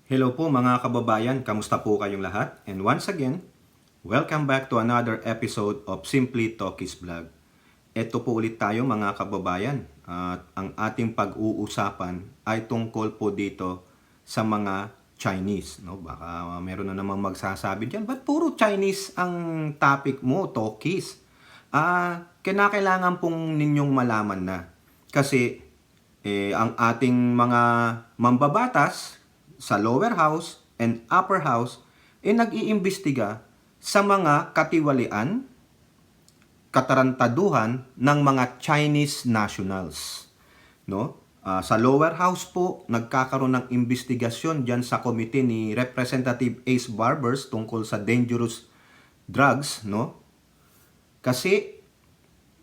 Hello po mga kababayan, kamusta po kayong lahat? And once again, welcome back to another episode of Simply Talkies Vlog. Ito po ulit tayo mga kababayan at ang ating pag-uusapan ay tungkol po dito sa mga Chinese. No? Baka meron na namang magsasabi dyan, ba't puro Chinese ang topic mo, Talkies? Kinakailangan pong ninyong malaman na kasi ang ating mga mambabatas sa lower house and upper house nag-iimbestiga sa mga katiwalian, katarantaduhan ng mga Chinese nationals. No? Sa lower house po, nagkakaroon ng investigasyon dyan sa committee ni Representative Ace Barbers tungkol sa dangerous drugs. No? Kasi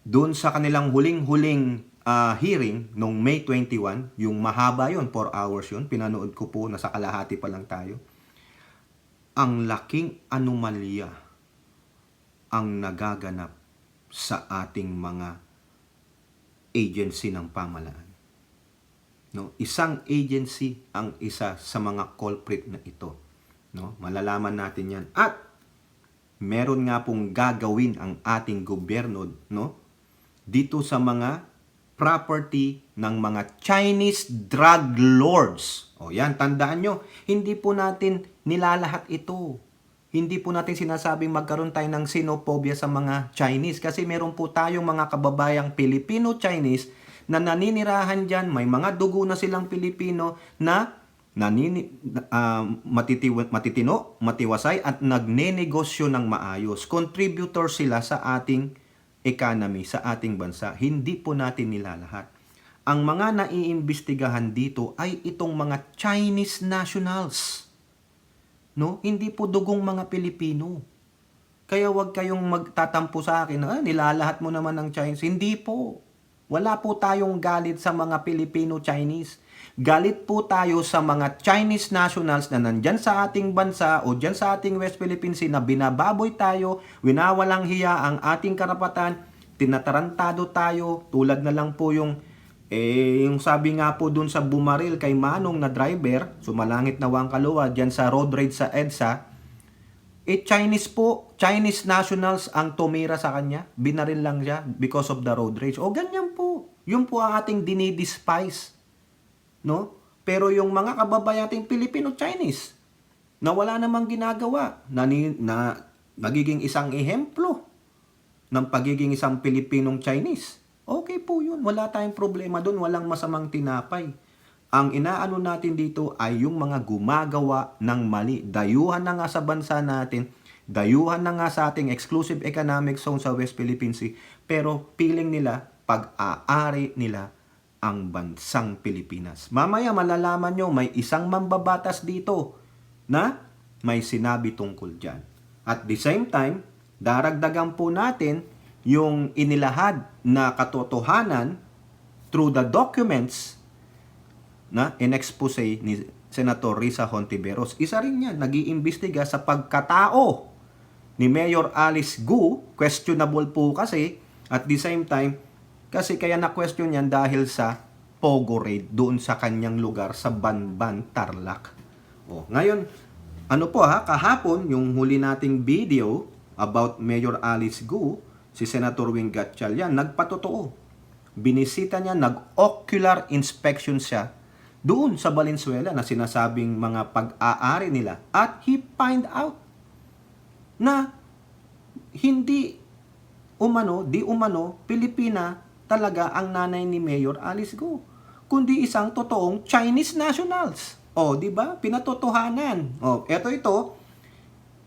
doon sa kanilang huling-huling hearing nung May 21, yung mahaba yun, 4 hours yun, pinanood ko po, nasa kalahati pa lang tayo. Ang laking anomalya ang nagaganap sa ating mga agency ng pamahalaan. No? Isang agency ang isa sa mga culprit na ito. No? Malalaman natin yan. At meron nga pong gagawin ang ating gobyerno, no? Dito sa mga property ng mga Chinese drug lords. O yan, tandaan nyo, hindi po natin nilalahat ito. Hindi po natin sinasabing magkaroon tayo ng xenophobia sa mga Chinese kasi meron po tayong mga kababayang Filipino-Chinese na naninirahan dyan, may mga dugo na silang Pilipino na matitino, matiwasay at nagnenegosyo ng maayos. Contributor sila sa ating economy, sa ating bansa. Hindi po natin nilalahat. Ang mga naiimbestigahan dito ay itong mga Chinese nationals. No? Hindi po dugong mga Pilipino. Kaya wag kayong magtatampo sa akin, nilalahat mo naman ng Chinese. Hindi po. Wala po tayong galit sa mga Pilipino-Chinese. Galit po tayo sa mga Chinese nationals na nandyan sa ating bansa o dyan sa ating West Philippine Sea na binababoy tayo, winawalang hiya ang ating karapatan, tinatarantado tayo, tulad na lang po yung sabi nga po dun sa bumaril kay Manong na driver, sumalangit na Wangkalawa, dyan sa road rage sa EDSA, Chinese po, Chinese nationals ang tumira sa kanya, binaril lang siya because of the road rage. O ganyan po, yun po ang ating dinidespise. No? Pero yung mga kababayan nating Filipino-Chinese na wala namang ginagawa, na nagiging isang ehemplo ng pagiging isang Pilipinong Chinese, okay po yun. Wala tayong problema doon. Walang masamang tinapay. Ang inaano natin dito ay yung mga gumagawa ng mali. Dayuhan na nga sa bansa natin, dayuhan na nga sa ating exclusive economic zone sa West Philippine Sea, pero piling nila, pag-aari nila ang bansang Pilipinas. Mamaya malalaman nyo, may isang mambabatas dito na may sinabi tungkol dyan. At the same time, daragdagan po natin yung inilahad na katotohanan through the documents na in-expose ni Senator Risa Hontiveros. Isa rin yan, nag-iimbestiga sa pagkatao ni Mayor Alice Gu. Questionable po kasi, at the same time, kasi kaya na-question yan dahil sa Pogo raid doon sa kanyang lugar sa Banban, Tarlac. Ngayon, kahapon yung huli nating video about Mayor Alice Gu, si Senator Wing Gatchalian, nagpatotoo. Binisita niya, nag-ocular inspection siya doon sa Valenzuela na sinasabing mga pag-aari nila. At he find out na hindi di umano, Pilipina talaga ang nanay ni Mayor Alice Gu, kundi isang totoong Chinese nationals. Di ba? Pinatotohanan. Ito,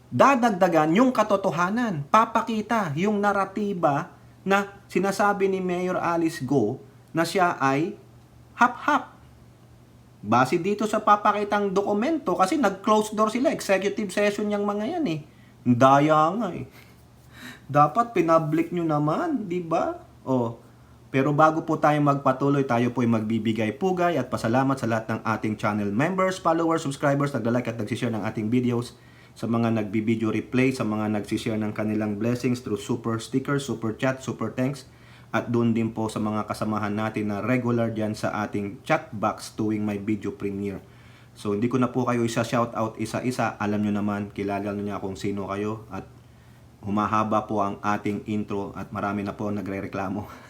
dadagdagan yung katotohanan. Papakita yung naratiba na sinasabi ni Mayor Alice Gu na siya ay hap-hap. Base dito sa papakitang dokumento, kasi nag-close door sila, executive session yung mga yan Daya nga Dapat pinablik nyo naman, di ba? Pero bago po tayo magpatuloy, tayo po ay magbibigay pugay at pasalamat sa lahat ng ating channel members, followers, subscribers, nagla-like at nagsishare ng ating videos, sa mga nagbi-video replay, sa mga nagsishare ng kanilang blessings through super stickers, super chat, super thanks, at doon din po sa mga kasamahan natin na regular dyan sa ating chat box tuwing may video premiere. So hindi ko na po kayo isa-shoutout isa-isa. Alam nyo naman, kilala nyo niya kung sino kayo at humahaba po ang ating intro at marami na po nagrereklamo.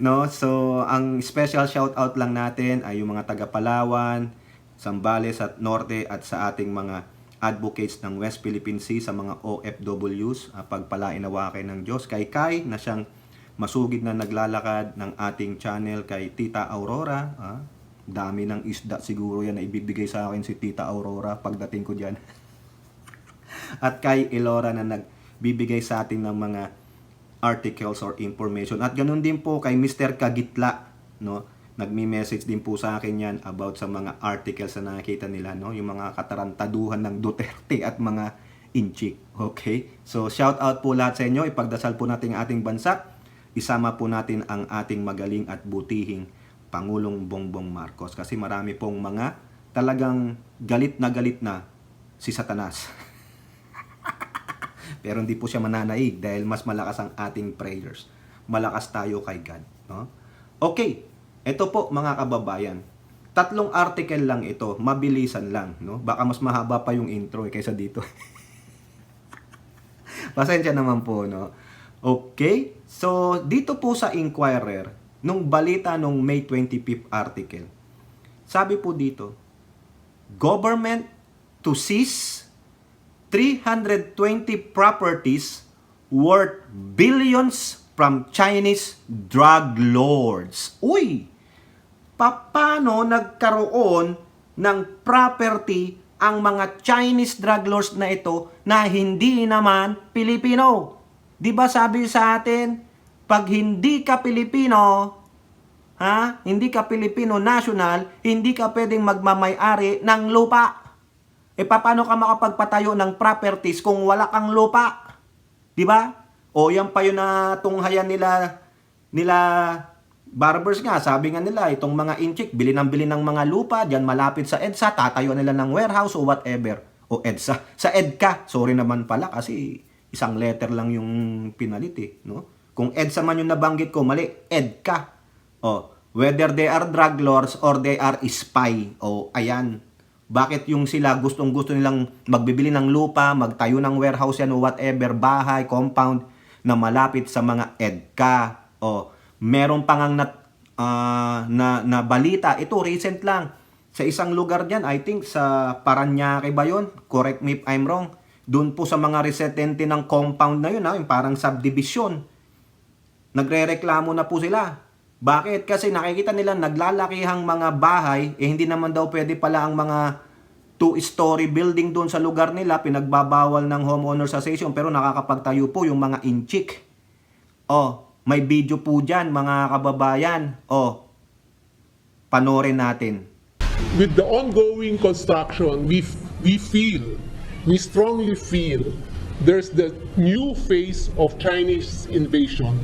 No, so ang special shoutout lang natin ay yung mga taga Palawan, Zambales at Norte at sa ating mga advocates ng West Philippine Sea, sa mga OFWs, pagpalain nawa kayo ng Diyos, kay Kai na siyang masugid na naglalakad ng ating channel, kay Tita Aurora, dami ng isda siguro yan na ibibigay sa akin si Tita Aurora pagdating ko dyan. At kay Elora na nagbibigay sa atin ng mga articles or information. At ganun din po kay Mr. Kagitla, no? Nagmi-message din po sa akin yan about sa mga articles na nakikita nila, no? Yung mga katarantaduhan ng Duterte at mga inchik. Okay? So, shout out po lahat sa inyo. Ipagdasal po natin ang ating bansa. Isama po natin ang ating magaling at butihing Pangulong Bongbong Marcos. Kasi marami pong mga talagang galit na si Satanas. Pero hindi po siya mananaig dahil mas malakas ang ating prayers. Malakas tayo kay God, no? Okay. Ito po mga kababayan, 3 article lang ito, mabilisan lang, no? Baka mas mahaba pa yung intro kaysa dito. Pasensya naman po, no? Okay? So, dito po sa Inquirer, nung balita nung May 25th article, sabi po dito, government to seize 320 properties worth billions from Chinese drug lords. Uy! Paano nagkaroon ng property ang mga Chinese drug lords na ito na hindi naman Pilipino? Di ba sabi sa atin, pag hindi ka Pilipino, hindi ka Filipino national, hindi ka pwedeng magmamay-ari ng lupa. Paano ka makapagpatayo ng properties kung wala kang lupa? Di ba? O yan pa yun na tunghayan nila barbers nga, sabi nga nila, itong mga inchik, bili ng mga lupa, dyan malapit sa EDSA, tatayuan nila ng warehouse o whatever. O EDSA. Sa EDCA, sorry naman pala kasi isang letter lang yung pinalit no? Kung EDSA man yung nabanggit ko, mali, EDCA. O, whether they are drug lords or they are spy. O, ayan. Bakit yung sila gustong-gusto nilang magbibili ng lupa, magtayo ng warehouse yan o whatever, bahay, compound, na malapit sa mga EDCA. O, meron pa ngang na balita, ito recent lang, sa isang lugar dyan, I think sa Paranaque ba yun? Correct me if I'm wrong. Doon po sa mga residente ng compound na yun, yung parang subdivision, nagre-reklamo na po sila. Bakit? Kasi nakikita nila naglalakihang mga bahay, hindi naman daw pwede pala ang mga 2-story building doon sa lugar nila, pinagbabawal ng homeowners association, pero nakakapagtayo po yung mga inchik. May video po dyan, mga kababayan. Panoorin natin. With the ongoing construction, we strongly feel there's the new phase of Chinese invasion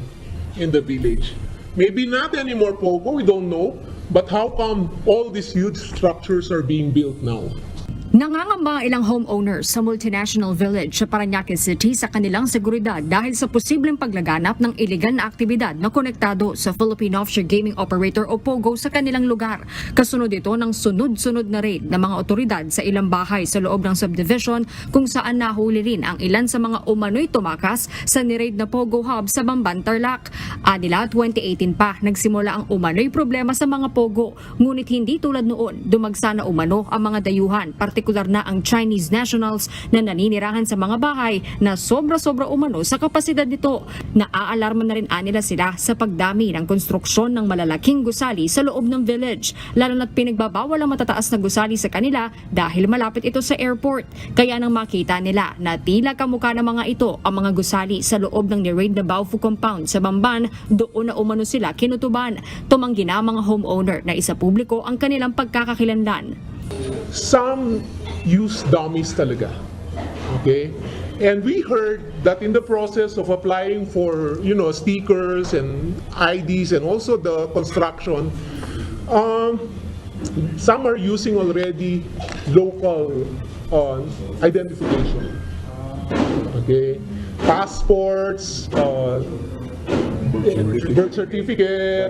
in the village. Maybe not anymore Pogo, we don't know, but how come all these huge structures are being built now? Nangangamba ang ilang homeowners sa multinational village sa Paranaque City sa kanilang seguridad dahil sa posibleng paglaganap ng iligal na aktibidad na konektado sa Philippine Offshore Gaming Operator o POGO sa kanilang lugar. Kasunod ito ng sunod-sunod na raid ng mga otoridad sa ilang bahay sa loob ng subdivision kung saan nahuli rin ang ilan sa mga umano'y tumakas sa niraid na POGO hub sa Bamban, Tarlac. Anila 2018 pa nagsimula ang umano'y problema sa mga POGO, ngunit hindi tulad noon dumagsa na umano ang mga dayuhan, partikular na ang Chinese nationals na naninirahan sa mga bahay na sobra-sobra umano sa kapasidad nito. Naaalarma na rin anila sila sa pagdami ng konstruksyon ng malalaking gusali sa loob ng village, lalo na't pinagbabawal ang matataas na gusali sa kanila dahil malapit ito sa airport. Kaya nang makita nila na tila kamukha ng mga ito ang mga gusali sa loob ng ni-raid na Baofu compound sa Bamban, doon na umano sila kinutuban. Tumanggi na ang mga homeowner na isa publiko ang kanilang pagkakakilanlan. Some use dummies talaga. Okay? And we heard that in the process of applying for, stickers and IDs and also the construction, some are using already local identification. Okay? Passports, birth certificate,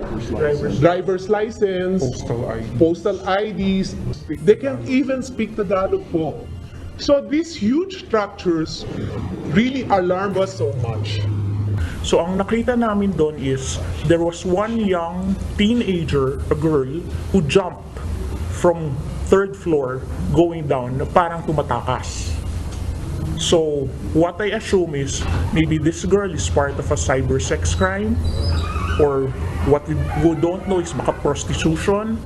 driver's license, postal IDs. They can't even speak Tagalog po. So these huge structures really alarm us so much. So ang nakita namin doon is there was one young teenager, a girl, who jumped from third floor going down na parang tumatakas. So what I assume is maybe this girl is part of a cyber sex crime, or what we don't know is baka prostitution.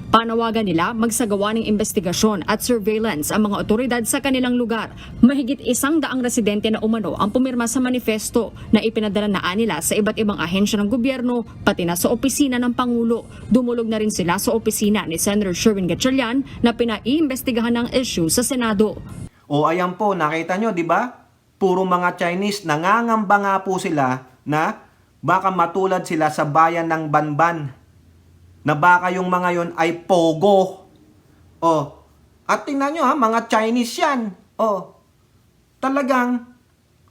Panawagan nila magsagawa ng investigasyon at surveillance ang mga otoridad sa kanilang lugar. Mahigit 100 residente na umano ang pumirma sa manifesto na ipinadala na nila sa iba't ibang ahensya ng gobyerno, pati na sa opisina ng Pangulo. Dumulog na rin sila sa opisina ni Senator Sherwin Gatchalian na pinaiimbestigahan ng issue sa Senado. O ayan po, nakita nyo, di ba? Puro mga Chinese, nangangamba nga po sila na baka matulad sila sa bayan ng Banban. Na baka yung mga yon ay pogo. O, at tingnan nyo ha, mga Chinese yan. O, talagang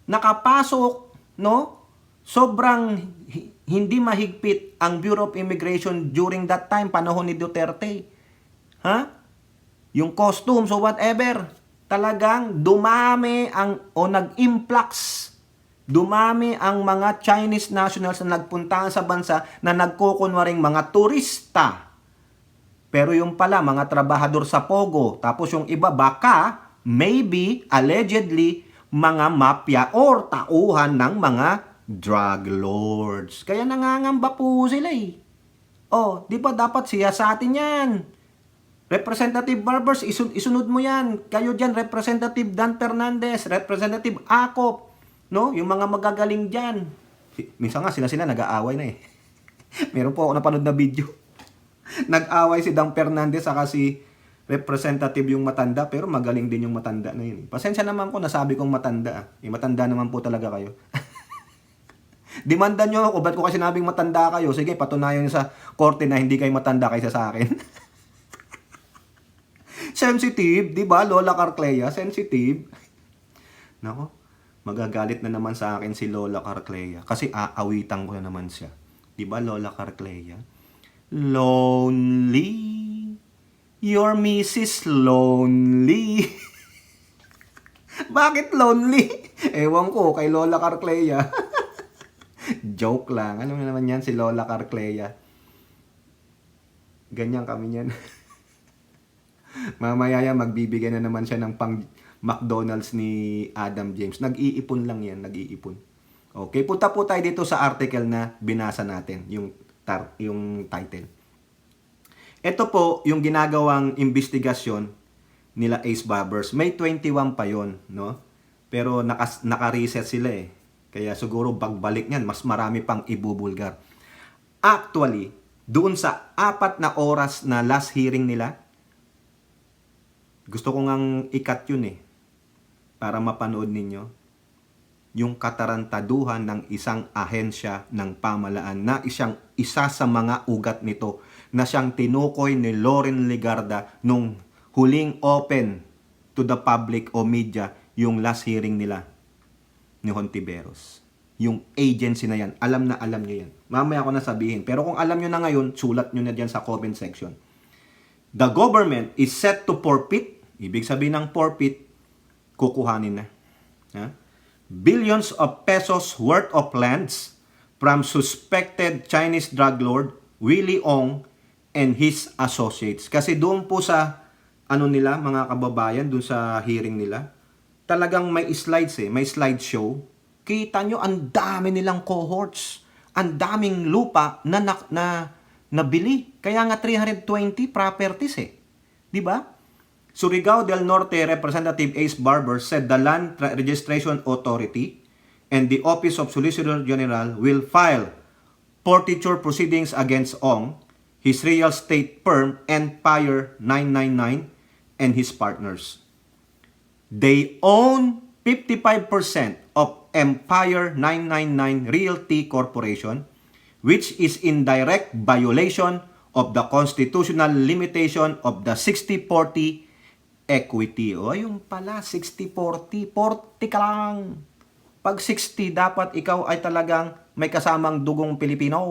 nakapasok, no? Sobrang hindi mahigpit ang Bureau of Immigration during that time, panahon ni Duterte. Ha? Yung costumes o whatever. Talagang dumami nag-influx. Dumami ang mga Chinese nationals na nagpuntahan sa bansa na nagkukunwaring mga turista. Pero yung pala, mga trabahador sa Pogo. Tapos yung iba, baka, maybe, allegedly, mga mafia or tauhan ng mga drug lords. Kaya nangangamba po sila eh. Oh, di ba dapat siya sa atin yan? Representative Barbers, isunod mo yan. Kayo dyan, Representative Dan Fernandez, Representative Acop. No? Yung mga magagaling dyan. Minsan nga sila nag-aaway na eh. Meron po ako napanood na video. Nag-away si Dan Fernandez saka si Representative yung matanda, pero magaling din yung matanda na yun. Pasensya naman ko, nasabi kong matanda. Matanda naman po talaga kayo. Demanda nyo ako, ba't ko kasi sinabing matanda kayo? Sige, patunayan nyo sa korte na hindi kayo matanda kaysa sa akin. Sensitive, di ba? Lola Carclea, sensitive. Nako, magagalit na naman sa akin si Lola Carclea kasi aawitan ko na naman siya. Di ba, Lola Carclea? Lonely, your Mrs. Lonely. Bakit lonely? Ewan ko, kay Lola Carclea. Joke lang. Alam mo naman yan, si Lola Carclea. Ganyan kami yan. Mamaya yan, magbibigyan na naman siya ng pang McDonald's ni Adam James. Nag-iipon lang yan, nag-iipon. Okay, punta po tayo dito sa article na binasa natin, yung title. Ito po yung ginagawang investigasyon nila Ace Barbers. May 21 pa yon, no? Pero naka-reset sila eh. Kaya siguro pagbalik niyan, mas marami pang ibubulgar. Actually, doon sa 4 na oras na last hearing nila, gusto ko ngang ikat yun eh, para mapanood ninyo yung katarantaduhan ng isang ahensya ng pamalaan na isa sa mga ugat nito na siyang tinukoy ni Loren Legarda nung huling open to the public o media yung last hearing nila ni Hontiveros. Yung agency na yan, alam nyo yan. Mamaya ko na sabihin. Pero kung alam nyo na ngayon, sulat nyo na dyan sa comment section. The government is set to forfeit. Ibig sabihin ng forfeit, kukuhanin na. Ha? Billions of pesos worth of lands from suspected Chinese drug lord Willie Ong and his associates. Kasi doon po sa nila, mga kababayan, doon sa hearing nila, talagang may slides eh, may slideshow. Kita nyo, ang dami nilang cohorts. Ang daming lupa na nabili. Kaya nga 320 properties eh. Di ba? Surigao del Norte Representative Ace Barber said the Land Registration Authority and the Office of Solicitor General will file forfeiture proceedings against Ong, his real estate firm Empire 999, and his partners. They own 55% of Empire 999 Realty Corporation, which is in direct violation of the constitutional limitation of the 60-40 equity. O, yung pala, 60-40. 40 ka lang. Pag 60, dapat ikaw ay talagang may kasamang dugong Pilipino.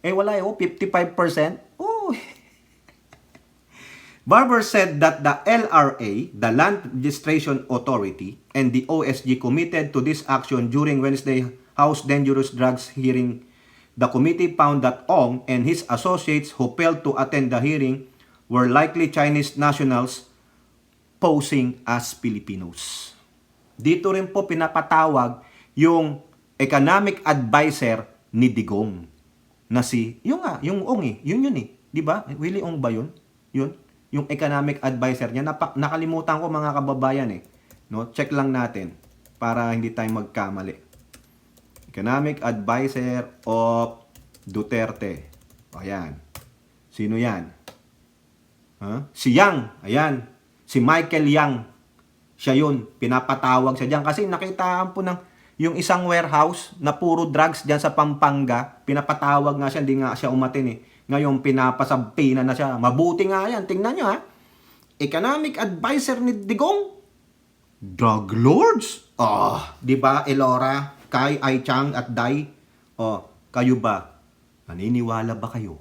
Eh wala eh, 55%. Oh. Barber said that the LRA, the Land Registration Authority, and the OSG committed to this action during Wednesday House Dangerous Drugs hearing. The committee found that Ong and his associates who failed to attend the hearing were likely Chinese nationals posing as Filipinos. Dito rin po pinapatawag yung economic advisor ni Digong na yung Ong eh, yun eh, di ba? Willie Ong ba yun? Yun, yung economic advisor niya, nakalimutan ko mga kababayan eh. No, check lang natin para hindi tayo magkamali. Economic advisor of Duterte. Ayan. Sino yan? Si Yang. Ayan. Si Michael Yang. Siya yun. Pinapatawag siya dyan. Kasi nakitaan po ng yung isang warehouse na puro drugs dyan sa Pampanga. Pinapatawag nga siya. Hindi nga siya umatin eh. Ngayon, pinapasampina na siya. Mabuti nga yan. Tingnan nyo ha. Economic advisor ni Digong. Drug lords. Di ba, Elora? Kai, Ai Chang at Dai. Kayo ba? Naniniwala ba kayo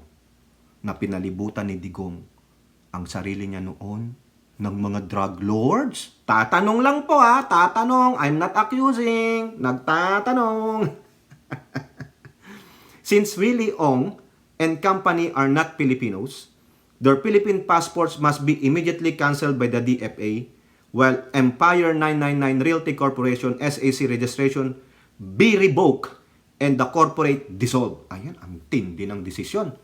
na pinalibutan ni Digong ang sarili niya noon ng mga drug lords? Tatanong lang po ha, tatanong. I'm not accusing. Nagtatanong. Since Willie Ong and company are not Filipinos, their Philippine passports must be immediately canceled by the DFA, while Empire 999 Realty Corporation SAC registration be revoked and the corporate dissolved. Ayan, ang tindi ng desisyon.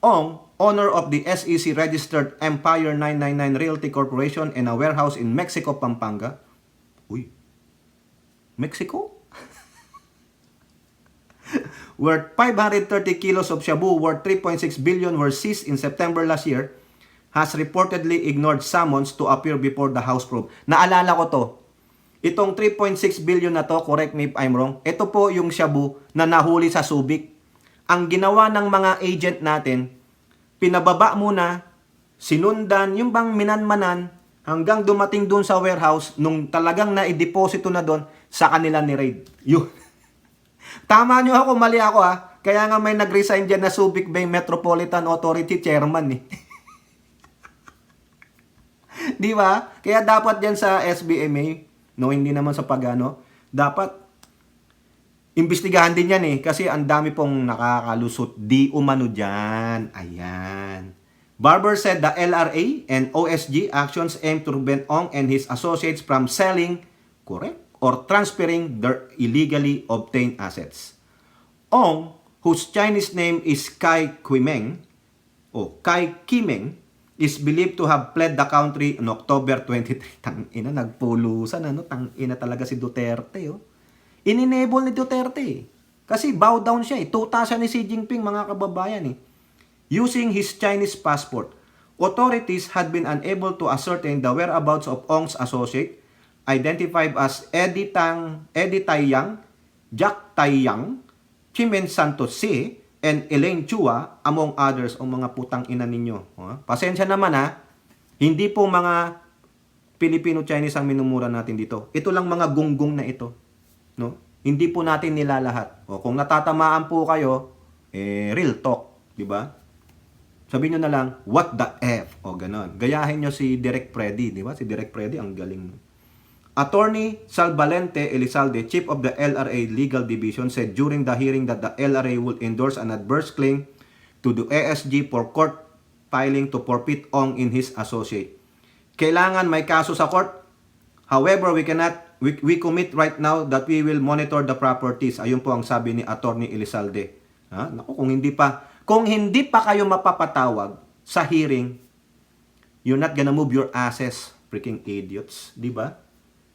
Ong, owner of the SEC registered Empire 999 Realty Corporation and a warehouse in Mexico, Pampanga. Uy, Mexico? Worth 530 kilos of shabu worth 3.6 billion were seized in September last year, has reportedly ignored summons to appear before the House probe. Naalala ko to. Itong 3.6 billion na to, correct me if I'm wrong, ito po yung shabu na nahuli sa Subic. Ang ginawa ng mga agent natin, pinababa muna, sinundan, yung bang minanmanan, hanggang dumating doon sa warehouse, nung talagang na-deposito na doon, sa kanila ni Raid. Yun. Tama nyo ako, mali ako ha. Kaya nga may nag-resign dyan na Subic Bay Metropolitan Authority Chairman eh. Di ba? Kaya dapat dyan sa SBMA, no, hindi naman sa pagano, dapat imbestigahan din yan eh. Kasi ang dami pong nakakalusot. Di umano dyan. Ayan. Barber said the LRA and OSG actions aim to prevent Ong and his associates from selling, correct, or transferring their illegally obtained assets. Ong, whose Chinese name is Kai Qimeng, is believed to have fled the country on October 23. Tangina, nagpulusan, Tangina talaga si Duterte, Ininable ni Duterte. Kasi bow down siya, Tuta siya ni Xi Jinping, mga kababayan, Using his Chinese passport, authorities had been unable to ascertain the whereabouts of Ong's associate, identified as Eddie Taiyang, Jack Taiyang, Chimen Santos C, and Elaine Chua, among others, o mga putang ina ninyo. Pasensya naman hindi po mga Filipino-Chinese ang minumura natin dito. Ito lang mga gunggong na ito. No? Hindi po natin nilalahat. Kung natatamaan po kayo, real talk. Diba? Sabihin nyo na lang, what the F? Ganon. Gayahin nyo si Direk Freddy. Diba? Si Direk Freddy, ang galing. Attorney Salvalente Elizalde, chief of the LRA Legal Division, said during the hearing that the LRA would endorse an adverse claim to the ASG for court filing to forfeit Ong in his associate. Kailangan may kaso sa court. However, we commit right now that we will monitor the properties. Ayun po ang sabi ni Attorney Elizalde. Naku, kung hindi pa kayo mapapatawag sa hearing, you're not gonna move your asses, freaking idiots, di ba?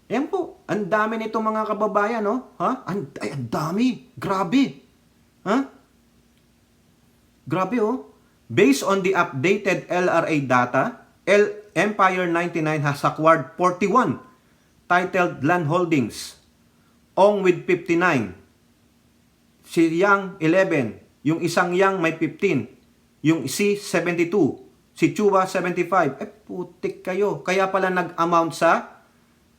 Yan po, ang dami nito mga kababayan, Ang dami, grabe. Grabe, Based on the updated LRA data, Empire 99 has acquired 41 titled land holdings. Ong with 59. Si Yang 11. Yung isang Yang may 15. Yung si 72. Si Chua 75. Putik kayo. Kaya pala nag-amount sa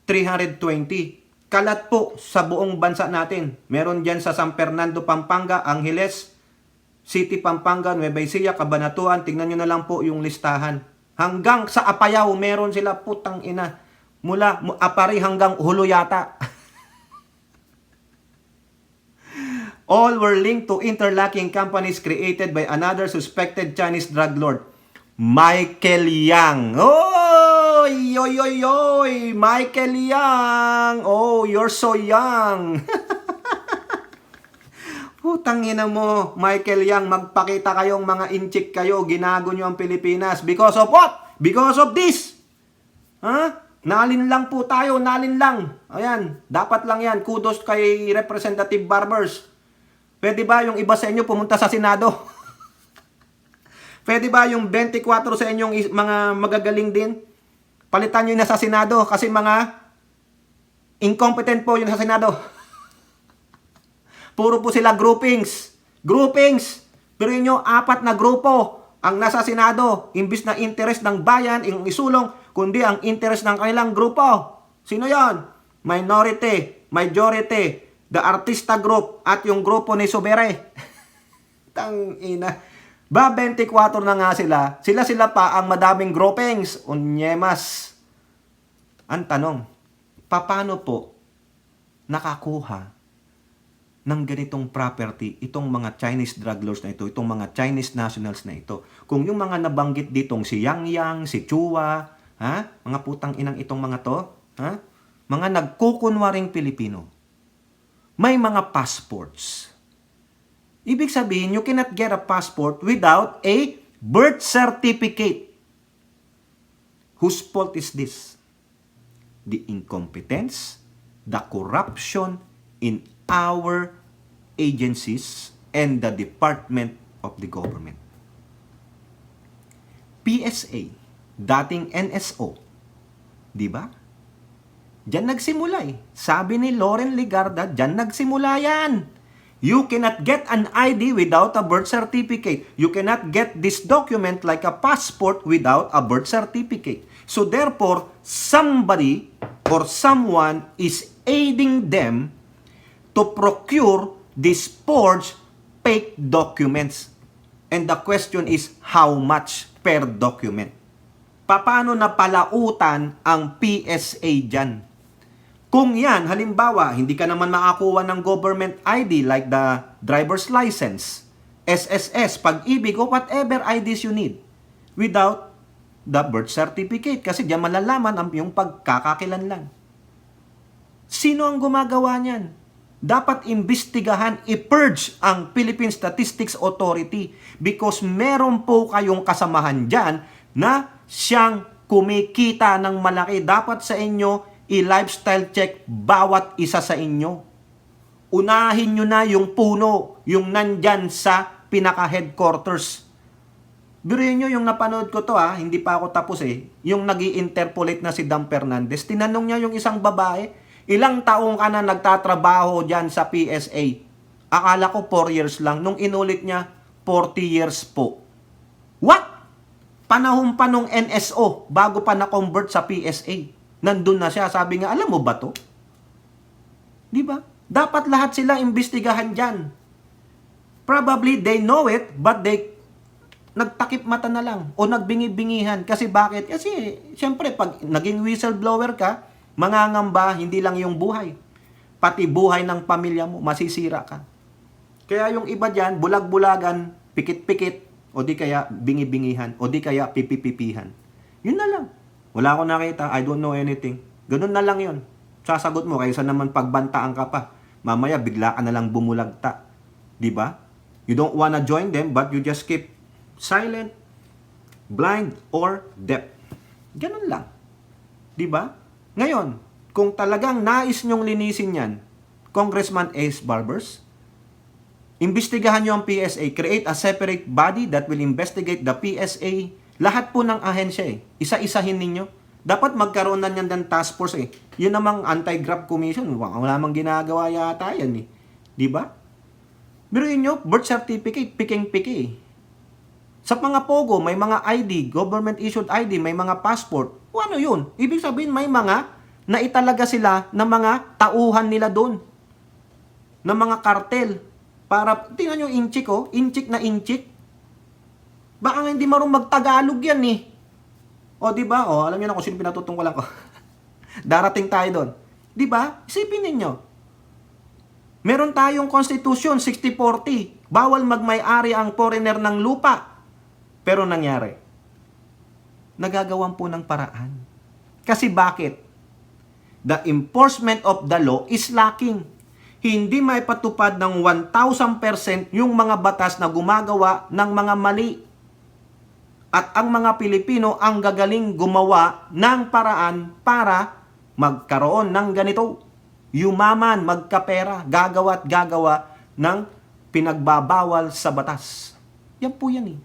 320. Kalat po sa buong bansa natin. Meron dyan sa San Fernando, Pampanga, Angeles, City, Pampanga, Nueva Ecija, Cabanatuan. Tingnan nyo na lang po yung listahan. Hanggang sa Apayao, meron sila, putang ina. Mula Apari hanggang Hulo yata. All were linked to interlocking companies created by another suspected Chinese drug lord, Michael Yang. Oy, oy, oy, oy, Michael Yang. Oh, you're so young. Putang ina mo, Michael Yang, magpakita kayong mga inchik kayo, ginago nyo ang Pilipinas. Because of what? Because of this. Ha? Nalin lang po tayo, nalin lang. Ayan, dapat lang yan. Kudos kay Representative Barbers. Pwede ba yung iba sa inyo pumunta sa Senado? Pwede ba yung 24 sa inyong mga magagaling din? Palitan nyo na sa Senado kasi mga incompetent po yun sa Senado. Puro po sila groupings. Groupings! Pero yun 4 na grupo ang nasa Senado. Imbis na interest ng bayan, yung isulong, kundi ang interest ng kanilang grupo. Sino yon? Minority, majority, the Artista Group, at yung grupo ni Subere. Tang ina. Ba 24 na nga sila. Sila pa ang madaming groupings. Unyemas. Ang tanong, paano po nakakuha ng ganitong property itong mga Chinese drug lords na ito, itong mga Chinese nationals na ito? Kung yung mga nabanggit ditong si Yang Yang, si Chua, ha? Mga putang inang itong mga to, ha? Mga nagkukunwaring Pilipino. May mga passports. Ibig sabihin, you cannot get a passport without a birth certificate. Whose fault is this? The incompetence, the corruption in our agencies and the Department of the Government. PSA, dating NSO, di ba? Diyan nagsimula eh. Sabi ni Loren Legarda, diyan nagsimula yan. You cannot get an ID without a birth certificate. You cannot get this document like a passport without a birth certificate. So therefore, somebody or someone is aiding them to procure these forged fake documents. And the question is, how much per document? Paano napalautan ang PSA dyan? Kung yan, halimbawa, hindi ka naman makakuha ng government ID like the driver's license, SSS, pag-ibig, o whatever IDs you need without the birth certificate. Kasi diyan malalaman yung pagkakakilanlan. Sino ang gumagawa niyan? Dapat imbestigahan, i-purge ang Philippine Statistics Authority because meron po kayong kasamahan dyan na siyang kumikita ng malaki. Dapat sa inyo i-lifestyle check bawat isa sa inyo. Unahin nyo na yung puno, yung nandyan sa pinaka-headquarters. Biruin nyo yung napanood ko to hindi pa ako tapos yung nag-i-interpolate na si Dan Fernandez. Tinanong niya yung isang babae, ilang taong ka na nagtatrabaho dyan sa PSA? Akala ko 4 years lang. Nung inulit niya, 40 years po. What? Panahon pa nung NSO bago pa na-convert sa PSA. Nandun na siya. Sabi nga, alam mo ba to? Di ba? Dapat lahat sila imbestigahan dyan. Probably they know it, but they nagtakip mata na lang o nagbingi-bingihan. Kasi bakit? Kasi, syempre, pag naging whistleblower ka, mangangamba, hindi lang yung buhay. Pati buhay ng pamilya mo, masisira ka. Kaya yung iba dyan, bulag-bulagan, pikit-pikit, o di kaya bingi-bingihan, o di kaya pipipipihan. Yun na lang. Wala akong nakita, I don't know anything. Ganun na lang yun. Sasagot mo, kaysa naman pagbantaan ka pa. Mamaya, bigla ka na lang bumulagta. Diba? You don't wanna join them, but you just keep silent, blind, or deaf. Ganun lang. Diba? Ngayon, kung talagang nais nyong linisin yan, Congressman Ace Barbers, imbestigahan nyo ang PSA, create a separate body that will investigate the PSA. Lahat po ng ahensya isa-isahin ninyo. Dapat magkaroon na niyan ng task force Yun namang anti-graft commission. Wala namang ginagawa yata yan Di ba? Pero yun nyo, birth certificate, piking-piki Sa mga pogo, may mga ID, government-issued ID, may mga passport. O ano yun? Ibig sabihin, may mga na italaga sila ng mga tauhan nila doon, ng mga kartel. Para, tingnan nyo, inchik oh, inchik na inchik. Baka nga hindi marunong magtagalog yan eh. O, di ba? O, alam niyo na kung sino pinatutungkulan ko. Darating tayo doon. Di ba? Isipin ninyo. Meron tayong Constitution 6040. Bawal magmay-ari ang foreigner ng lupa. Pero nangyari. Nagagawan po ng paraan. Kasi bakit? The enforcement of the law is lacking. Hindi may patupad ng 1,000% yung mga batas na gumagawa ng mga mali. At ang mga Pilipino ang gagaling gumawa ng paraan para magkaroon ng ganito. Yumaman, magkapera, gagawa at gagawa ng pinagbabawal sa batas. Yan po yan eh.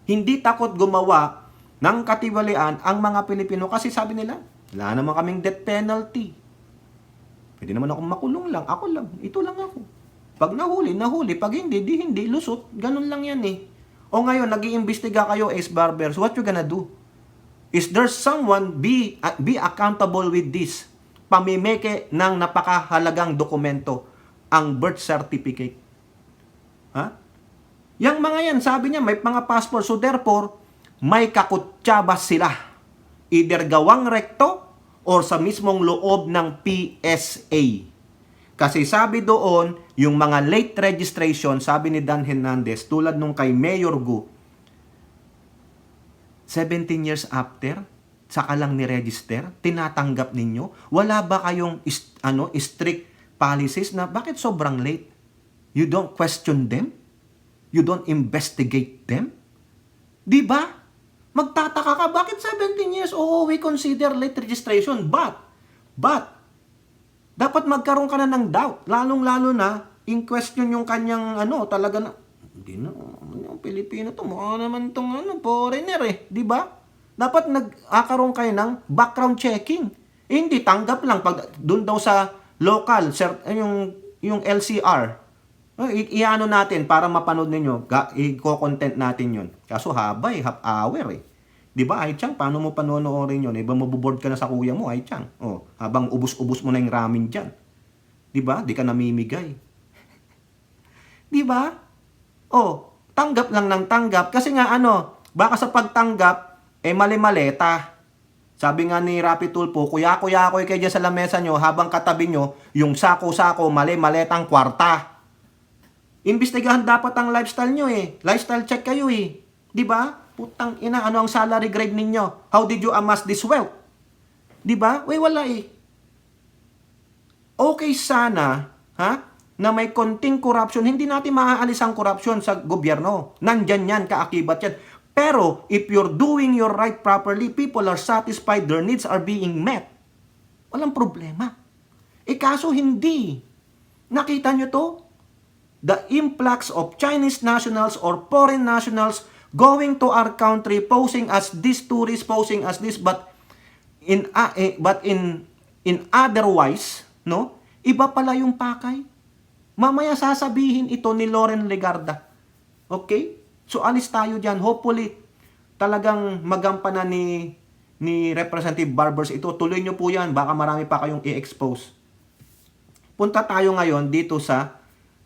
Hindi takot gumawa ng katiwalian ang mga Pilipino kasi sabi nila, wala naman kaming death penalty. Pwede naman akong makulong lang. Ako lang. Ito lang ako. Pag nahuli, nahuli. Pag hindi, di hindi. Lusot. Ganun lang yan eh. O ngayon, nag-iimbestiga kayo as barbers. What you gonna do? Is there someone be accountable with this? Pamimeke ng napakahalagang dokumento. Ang birth certificate. Ha? Yang mga yan, sabi niya, may mga passport. So therefore, may kakutsabas sila. Either gawang rekto or sa mismong loob ng PSA. Kasi sabi doon, yung mga late registration, sabi ni Dan Hernandez, tulad nung kay Mayor Gu, 17 years after, saka lang ni-register, tinatanggap ninyo? Wala ba kayong strict policies na bakit sobrang late? You don't question them? You don't investigate them? Di ba? Magtataka ka, bakit 17 years? Oo, we consider late registration. But, dapat magkaroon ka na ng doubt. Lalong-lalo na, in question yung kanyang, talaga na, hindi na, yung Pilipino to, mukha naman tong, foreigner eh. Di ba? Dapat nagkakaroon kayo ng background checking. Hindi, tanggap lang. Pag doon daw sa local, yung LCR, iano natin para mapanood ninyo, i-content natin yun. Kaso haba half hour eh. Di ba, Ai-chan, paano mo panonoorin yun? Iba mabuboard ka na sa kuya mo, Ai-chan. Habang ubus-ubus mo na yung ramen dyan. Di ba? Di ka namimigay. Di ba? Tanggap lang ng tanggap. Kasi nga baka sa pagtanggap, mali-maleta. Sabi nga ni Rapi Tulfo, kuya-kuya kayo dyan sa lamesa nyo, habang katabi nyo, yung sako-sako, mali-maletang kwarta. Imbestigahan dapat ang lifestyle nyo eh. Lifestyle check kayo eh. Di ba? Putang ina, ano ang salary grade ninyo? How did you amass this wealth? Di ba? Wala eh. Okay sana, na may konting corruption. Hindi natin maaalis ang corruption sa gobyerno. Nandyan yan, kaakibat yan. Pero, if you're doing your right properly, people are satisfied, their needs are being met. Walang problema. Kaso hindi. Nakita nyo to? The influx of Chinese nationals or foreign nationals going to our country, posing as this tourist, posing as this, but in otherwise, iba pala yung pakay. Mamaya sasabihin ito ni Loren Legarda. Okay? So alis tayo dyan. Hopefully, talagang magampanan ni Representative Barbers ito. Tuloy nyo po yan. Baka marami pa kayong i-expose. Punta tayo ngayon dito sa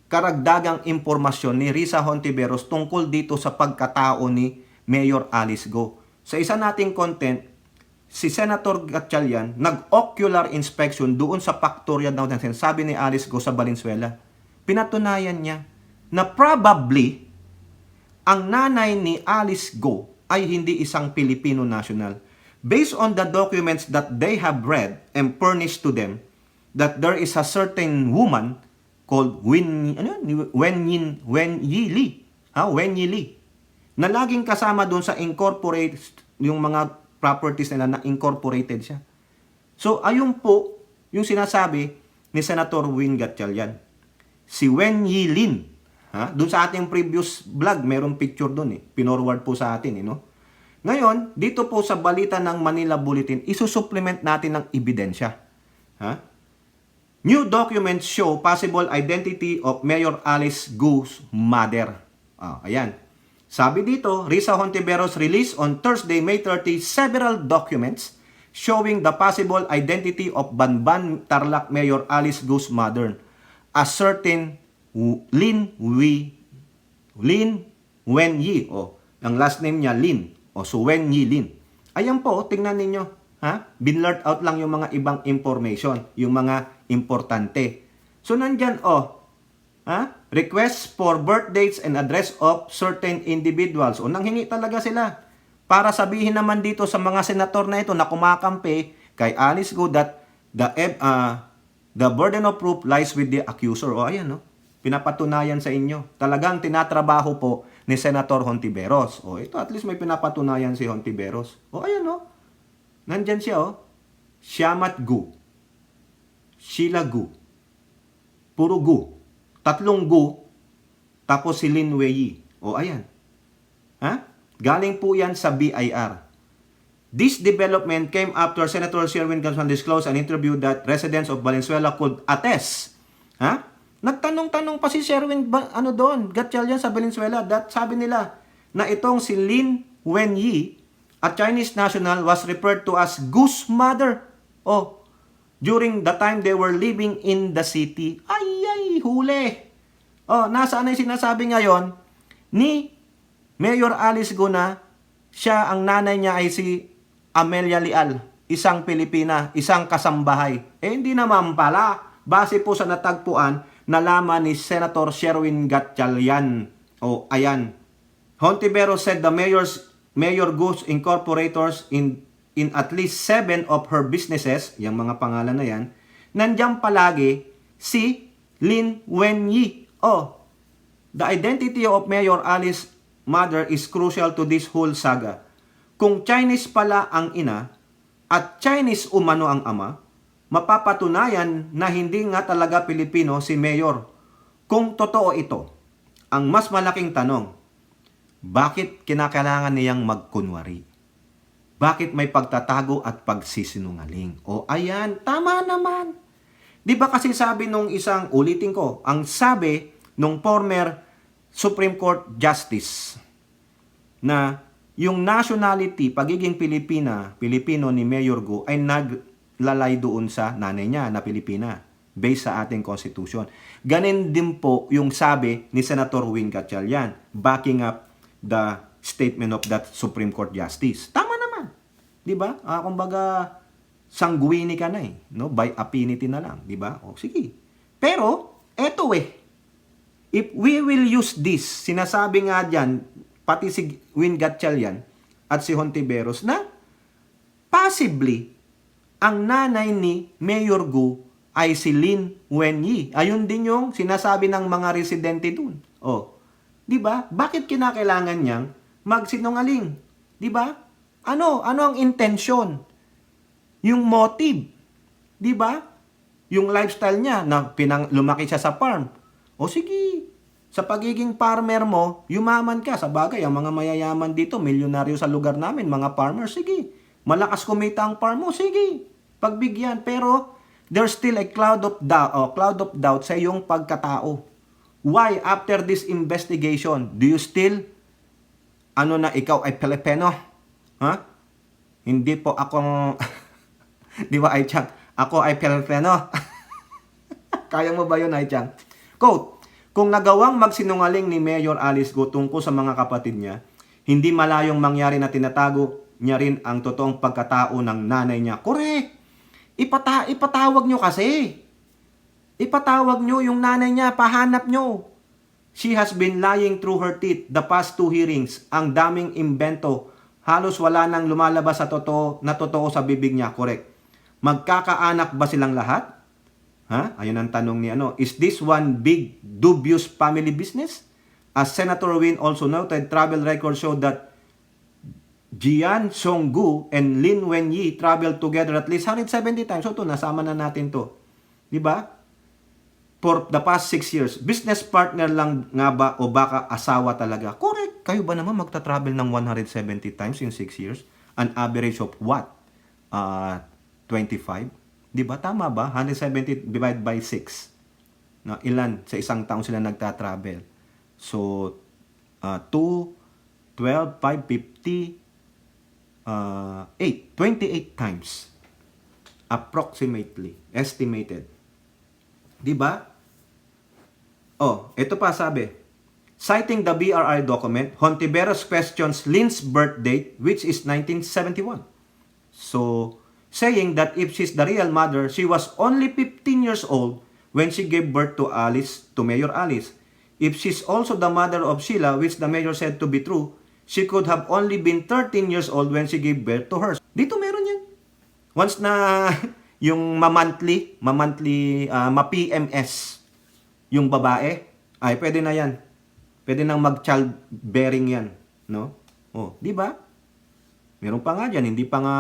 karagdagang impormasyon ni Risa Hontiveros tungkol dito sa pagkatao ni Mayor Alice Go. Sa isa nating content, si Senator Gatchalian nag-ocular inspection doon sa Factoria daw ng sabi ni Alice Go sa Valenzuela. Pinatunayan niya na probably ang nanay ni Alice Go ay hindi isang Filipino national. Based on the documents that they have read and furnished to them, that there is a certain woman called Wen Yi Li, na laging kasama doon sa incorporate, yung mga properties nila na incorporated siya. So, ayun po yung sinasabi ni Senator Win Gatchalian. Si Wen Yi Lin, doon sa ating previous vlog, mayroong picture doon eh. Pinorward po sa atin, Ngayon, dito po sa balita ng Manila Bulletin, isusupplement natin ng ebidensya. New documents show possible identity of Mayor Alice Go's mother. Ayan. Sabi dito, Risa Hontiveros released on Thursday, May 30, several documents showing the possible identity of Banban Tarlac Mayor Alice Gu's mother, a certain Lin Wenyi. Ang last name niya Lin. So Wenyi Lin. Ayan po, tingnan ninyo. Binlurt out lang yung mga ibang information, yung mga importante. So nandyan, requests for birth dates and address of certain individuals. Nanghingi talaga sila. Para sabihin naman dito sa mga senator na ito na kumakampi kay Alice Go that the burden of proof lies with the accuser. Ayan, pinapatunayan sa inyo. Talagang tinatrabaho po ni Senator Hontiveros. Ito at least may pinapatunayan si Hontiveros. Ayan, nandyan siya, Siamat Gu, Sheila Gu, puro Gu, 3 Gu, tapos si Lin Wei. Ayan. Galing po yan sa BIR. This development came after Senator Sherwin Gatchalian disclosed an interview that residents of Valenzuela could attest. Nagtanong-tanong pa si Sherwin Gatchalian sa Valenzuela, that sabi nila na itong si Lin Wenyi, a Chinese national, was referred to as Gu's mother. During the time they were living in the city. Ay, huli. Nasaan na yung sinasabi ngayon ni Mayor Alice Go na siya, ang nanay niya ay si Amelia Leal, isang Pilipina, isang kasambahay. Hindi naman pala. Base po sa natagpuan, nalaman ni Senator Sherwin Gatchalian. Ayan. Hontiveros said the Mayor Go's incorporators in at least 7 of her businesses, yung mga pangalan na yan, nandiyan palagi si Lin Wenyi. The identity of Mayor Alice mother is crucial to this whole saga. Kung Chinese pala ang ina at Chinese umano ang ama, mapapatunayan na hindi nga talaga Pilipino si Mayor. Kung totoo ito, ang mas malaking tanong, bakit kinakailangan niyang magkunwari? Bakit may pagtatago at pagsisinungaling? Ayan, tama naman. Di ba kasi sabi nung isang, ulitin ko, ang sabi nung former Supreme Court Justice na yung nationality, pagiging Pilipino ni Mayor Go ay naglalay doon sa nanay niya na Pilipina based sa ating Constitution. Ganin din po yung sabi ni Senator Win Gatchalian backing up the statement of that Supreme Court Justice. Tama naman. Di ba? Kumbaga, sanguini ka na by affinity na lang. Di ba? Sige. Pero, eto if we will use this, sinasabi nga dyan, pati si Win Gatchalian at si Hontiveros na possibly ang nanay ni Mayor Go ay si Lin Wenyi. Ayun din yung sinasabi ng mga residente dun. Di ba? Bakit kinakailangan niyang magsinungaling? Di ba? Ano ang intention? Yung motive. Di ba? Yung lifestyle niya na lumaki siya sa farm. Sige. Sa pagiging farmer mo, yumaman ka. Sa bagay, ang mga mayayaman dito, milyonaryo sa lugar namin, mga farmers, sige. Malakas kumita ang farm mo, sige. Pagbigyan. Pero, there's still a cloud of doubt sa iyong pagkatao. Why, after this investigation, do you still, na ikaw ay Pilipino? Hindi po akong, di ba, Ai Chang? Ako ay Pilipino. Kaya mo ba yun, Ai Chang? Quote, kung nagawang magsinungaling ni Mayor Alice Go tungkol sa mga kapatid niya, hindi malayong mangyari na tinatago niya rin ang totoong pagkatao ng nanay niya. Correct! Ipatawag nyo kasi. Ipatawag nyo yung nanay niya, pahanap nyo. She has been lying through her teeth the past 2 hearings. Ang daming imbento. Halos wala nang lumalabas sa totoo sa bibig niya. Correct. Magkakaanak ba silang lahat? Ayun ang tanong ni is this one big dubious family business? As Senator Win also noted, travel records show that Jian Songgu and Lin Wenyi traveled together at least 170 times. So ito, nasama na natin to. Di ba? For the past 6 years. Business partner lang nga ba o baka asawa talaga? Correct. Kayo ba naman magta-travel ng 170 times in 6 years? An average of what? 25? Di ba? Tama ba? 170 divided by 6. Ilan sa isang taon sila nagta-travel? So, 2, 12, 5, 50, 8. 28 times. Approximately. Estimated. Di ba? Oh, ito pa sabi. Citing the BRI document, Hontiveros questions Lynn's birth date, which is 1971. So, saying that if she's the real mother, she was only 15 years old when she gave birth to Mayor Alice. If she's also the mother of Sheila, which the mayor said to be true, she could have only been 13 years old when she gave birth to her. Dito meron yan. Once na yung ma-monthly, ma-PMS yung babae, ay pwede na yan. Pwede nang mag-childbearing yan, no? Oh, di ba? Meron pa nga diyan, hindi pa nga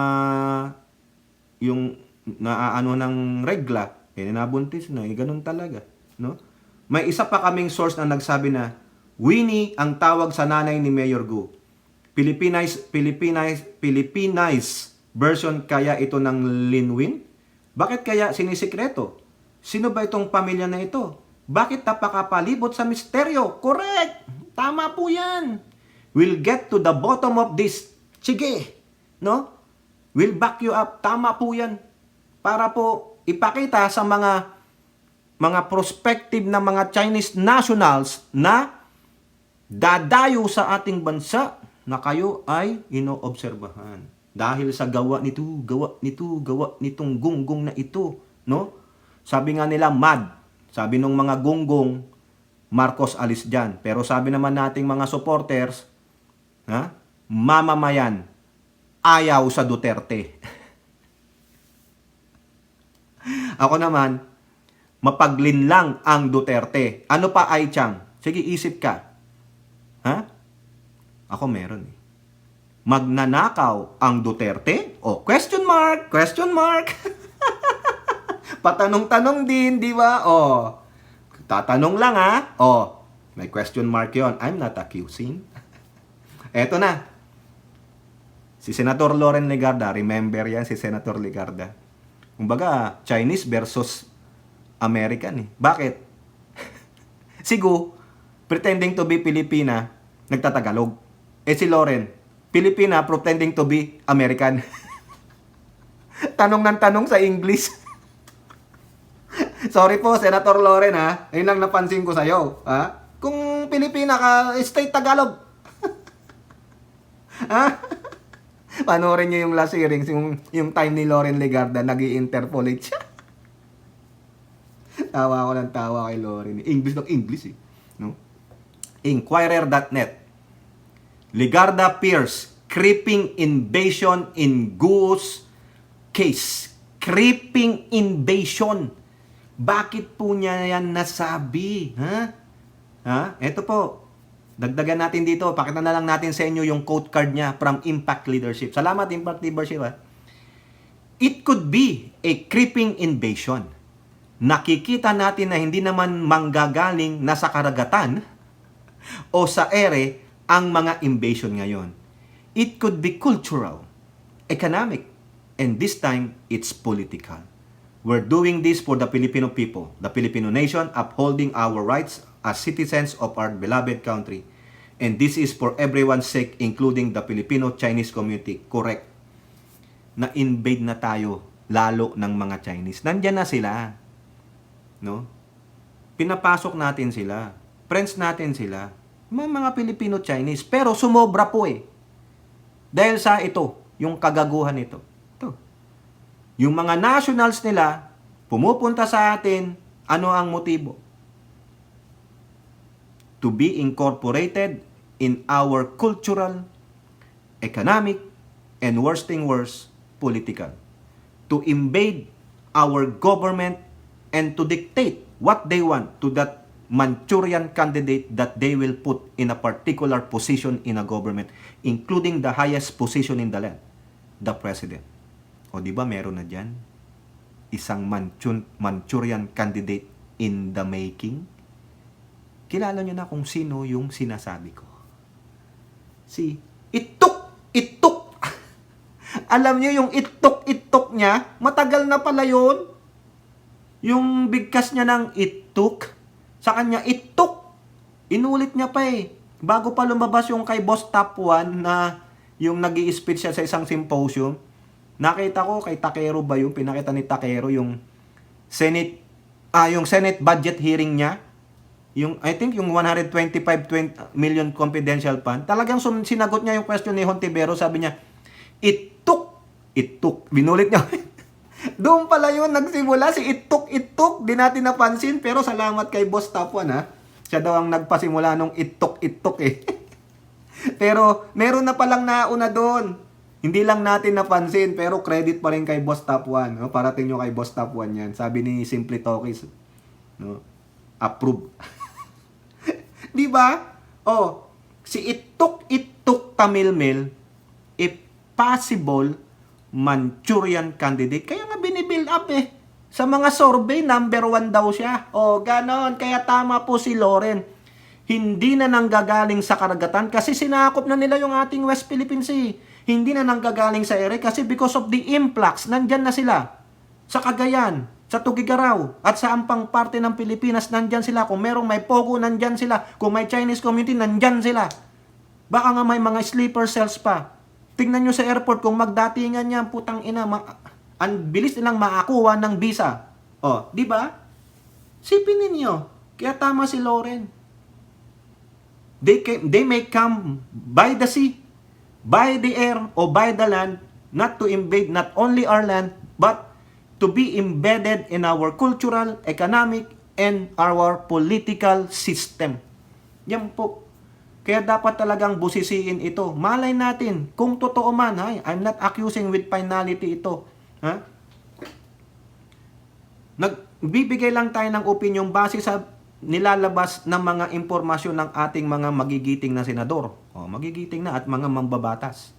yung naaano ng regla, nabuntis na, ganun talaga, no? May isa pa kaming source na nagsabi na Winnie ang tawag sa nanay ni Mayor Gu. Filipinized version kaya ito ng Linwin? Bakit kaya sinisikreto? Sino ba itong pamilya na ito? Bakit napakapalibot sa misteryo? Correct! Tama po yan. We'll get to the bottom of this. Sige. No? We'll back you up. Tama po yan. Para po ipakita sa mga prospective na mga Chinese nationals na dadayo sa ating bansa na kayo ay inoobserbahan. Dahil sa gawa nitong gunggong na ito. No? Sabi nga nila, mad. Sabi nung mga gunggong, Marcos alis dyan. Pero sabi naman nating mga supporters, mamamayan, ayaw sa Duterte. Ako naman, mapaglinlang ang Duterte. Ano pa ay Chang? Sige, isip ka. Ako meron eh. Magnanakaw ang Duterte? Oh, question mark, question mark. Patanong-tanong din, di ba? Oh, tatanong lang Oh, may question mark yon. I'm not accusing. Eto na. Si Senator Loren Legarda, remember yan si Senator Legarda. Kumbaga, Chinese versus American eh. Bakit? Si Gu, pretending to be Pilipina, nagtatagalog. Si Loren, Pilipina pretending to be American. Tanong ng tanong sa English. Sorry po, Senator Loren Ayun lang napansin ko sa'yo. Kung Pilipina ka, stay Tagalog. Panoorin nyo yung last hearings, yung time ni Loren Legarda, nag-i-interpolate siya. Tawa ko ng tawa kay Loren. English ng English eh. No? Inquirer.net. Legarda Pierce, creeping invasion in Gu's case. Creeping invasion. Bakit po niya yan nasabi? Ito po. Dagdagan natin dito. Pakita na lang natin sa inyo yung quote card niya from Impact Leadership. Salamat, Impact Leadership. It could be a creeping invasion. Nakikita natin na hindi naman manggagaling na sa karagatan o sa ere ang mga invasion ngayon. It could be cultural, economic, and this time, it's political. We're doing this for the Filipino people, the Filipino nation, upholding our rights as citizens of our beloved country. And this is for everyone's sake, including the Filipino-Chinese community. Correct. Na-invade na tayo, lalo ng mga Chinese. Nandyan na sila. No? Pinapasok natin sila. Friends natin sila. Mga Filipino-Chinese. Pero sumobra po eh. Dahil sa ito, yung kagaguhan nito. Yung mga nationals nila, pumupunta sa atin, ano ang motibo? To be incorporated in our cultural, economic, and worst thing worse, political. To invade our government and to dictate what they want to that Manchurian candidate that they will put in a particular position in a government, including the highest position in the land, the president. O di ba meron na dyan? Isang Manchurian candidate in the making? Kilala nyo na kung sino yung sinasabi ko. Si Ituk! Alam nyo yung Ituk niya, matagal na pala yun. Yung bigkas niya ng Ituk, sa kanya Ituk. Inulit niya pa eh. Bago pa lumabas yung kay Boss Top 1 na yung nag-i-speech siya sa isang symposium, Nakita ko kay Takero ba yung pinakita ni Takero yung Senate budget hearing niya. Yung I think yung 125 million confidential fund. Talagang sinagot niya yung question ni Hontiveros, sabi niya, it took. Binulit niya. Doon pala yun nagsimula si it took. Di natin napansin pero salamat kay Boss Top 1 ha. Siya daw ang nagpasimula nung it took eh. Pero meron na palang nauna doon. Hindi lang natin napansin pero credit pa rin kay Boss Top 1. No? Parating nyo kay Boss Top 1 yan. Sabi ni Simply Talkies. No? Approve. Di ba? Oh, si it took Tamilmil, if possible, Manchurian candidate. Kaya nga binibuild up eh. Sa mga survey, number 1 daw siya. O, ganon. Kaya tama po si Loren. Hindi na nanggagaling sa karagatan kasi sinakop na nila yung ating West Philippine Sea. Hindi na nanggagaling sa ere kasi because of the influx, nandyan na sila. Sa Cagayan, sa Tugigaraw, at sa ampang parte ng Pilipinas, nandyan sila. Kung merong may Pogo, nandyan sila. Kung may Chinese community, nandyan sila. Baka nga may mga sleeper cells pa. Tingnan nyo sa airport kung magdatingan yan, putang ina, ang bilis nilang makakuha ng visa. O, di ba? Sipin ninyo. Kaya tama si Loren. They may come by the sea, by the air, or by the land, not to invade not only our land, but to be embedded in our cultural, economic, and our political system. Yan po. Kaya dapat talagang busisiin ito. Malay natin, kung totoo man, I'm not accusing with finality ito. Ha? Nagbibigay lang tayo ng opinion base sa nilalabas ng mga impormasyon ng ating mga magigiting na senador. O, magigiting na at mga mambabatas.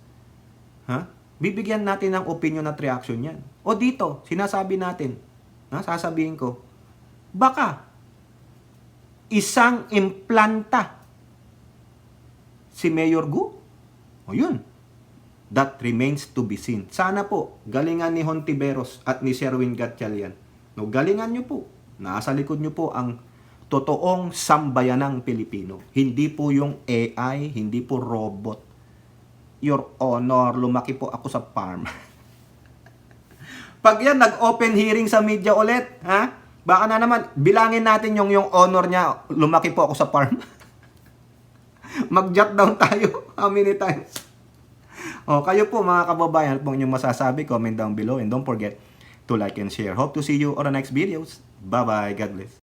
Ha? Bibigyan natin ng opinion at reaction yan. O dito, sinasabi natin, sasabihin ko, baka isang implanta si Mayor Gu? O yun. That remains to be seen. Sana po, galingan ni Hontiveros at ni Sherwin Gatchalian. No, galingan nyo po. Nasa likod nyo po ang totoong sambayanang Pilipino. Hindi po yung AI, hindi po robot. Your Honor, lumaki po ako sa farm. Pag yan, nag-open hearing sa media ulit, ha? Baka na naman, bilangin natin yung honor niya, lumaki po ako sa farm. Mag-jot down tayo. How many times? O, kayo po mga kababayan, kung inyong masasabi, comment down below. And don't forget to like and share. Hope to see you on the next videos. Bye-bye. God bless.